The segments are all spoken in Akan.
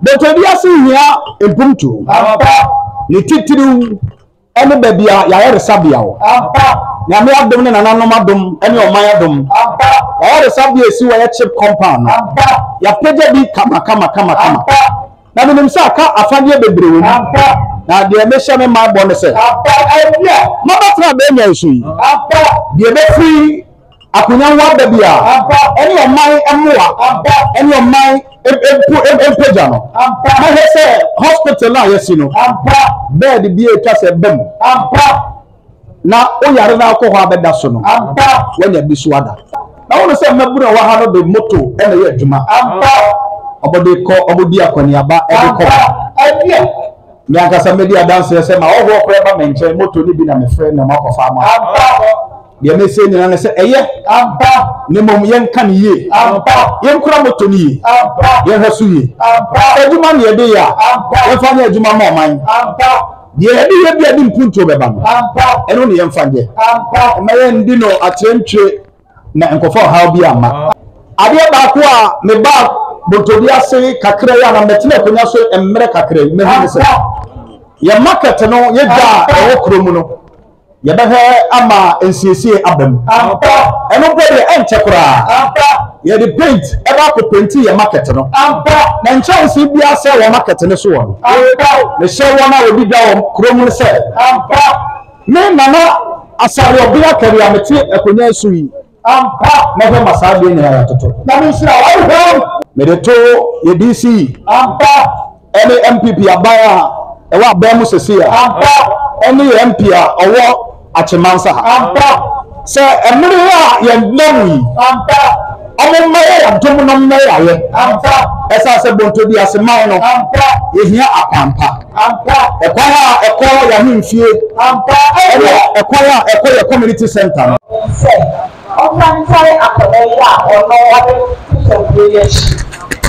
Botobia si hia empumtu. Ni titiri ene babia ya resabia wo. Nyame adom ne nananom adom ene oman adom. Ya resabia si wo ya chip compound. Ya peja bi kama. Na menim sa aka afanye bebre wo. Na de me hye me ma bo ne se. Mama tra be nya isu yi. De be free akunya wa babia. Ene oman emoa. Ene oman empeja no. Ma he se hospital na yesi no. Bed bi etwa se bem. Na o yare na akọ ho abeda so no. Wanya bi so ada. Na wonu se mabura wa ha no de moto ene ye adwuma. Obode ko obodi akwani aba ebe ko. Me akasa media dance se ma oho ko eba menche moto ni bi na me frɛ na makofa ma. Ye me se ni na se eye. Ne mom yen kan ye. Yen kura moto ni ye. Yen hasu ye. Adwuma ne de ya. Yen fa ne adwuma ma oman. Ye de bi adi mpunto beba no. Eno ne yen fa je. Ma yen di no atentwe na enkofo ha bi ama. Ade ba ko a me ba Botobia se kakra ya na metile konya so emmere kakra me hu se ya market no ye da e wokro mu no ye be he ama ensiesie abam eno bode enche kura ye de paint e ba ko painti ye market no na nchance bia se wo market ne so wo ne she wo na obi da wo kro mu se me nana asare obi akari ameti ekonya so yi na ho masabe nyina ya toto na me shira wo Medeto ye DC ene MPP abaya ewa abamu sesia ene MP a owo achemansa se emre a ye nawi omo maye adom no maye ye esa se bontobi aseman no ye hia apampa ekwa ya himfie ekwa ya community center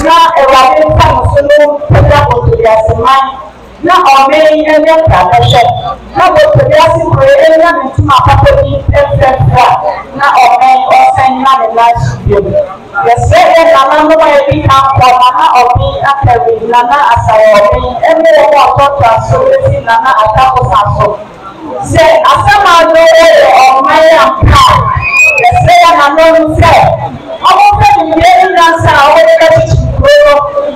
na ewade nta solo peda Botobia na ome ene kadashe na Botobia kore ene ntuma papodi efefra na ome osen na the last video yese na no ma ebi kan ko na obi akabi na asawo obi ene wo ototo so esi na atako saso se asama no ome ampa yese na no se omo pe ni na sa o de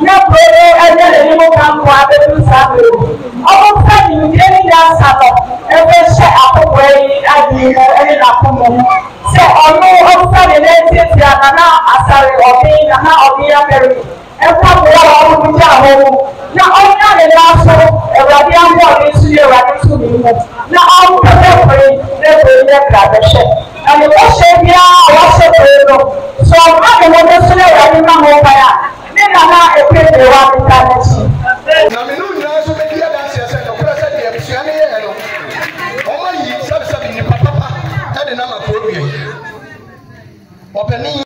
na bro ene ni mo kan ko abedu sabe omo fa ni ene ya sabo ebe she akoko yi adi mo ene na komo se ono o fa ni tete ana asare obi na obi ya peru e kwa bo o bu ja ho na onya le na so ewade ambo ni su ye ewade su ni mo na o pe pe ne grade she ani wo she bia wo she peru so ma de mo de su le ewade na mo pa ya na ekete wa mitachi na menu nyina so be dia dance se no kura se dia bisia ne ye no o ma yi sabi ni papa e de na ma ko wie openi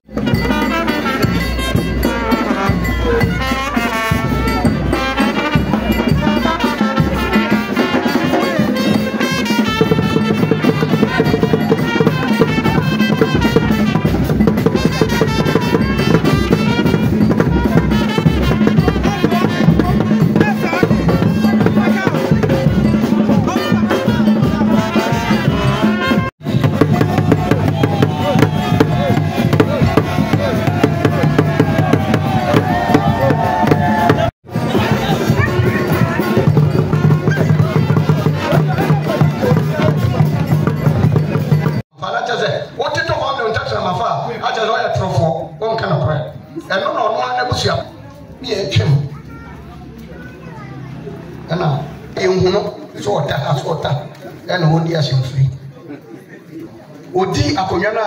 Odi akonya na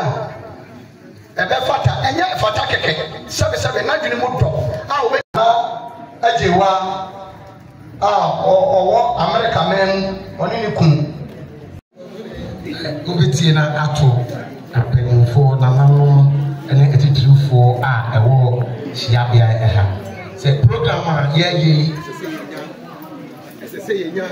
ebe fata enye fata keke sebe na dwene mu do a o be na ajewa owo America men oni ni kun obetie na ato apenfo na nanu ene etitirifo a ewo hiabia eha se program a ye se yenya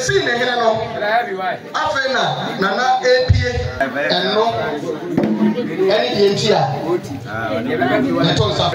yɛsi ne hene no afei na nana epie ɛno ɛne deɛ nti a ɛto nsa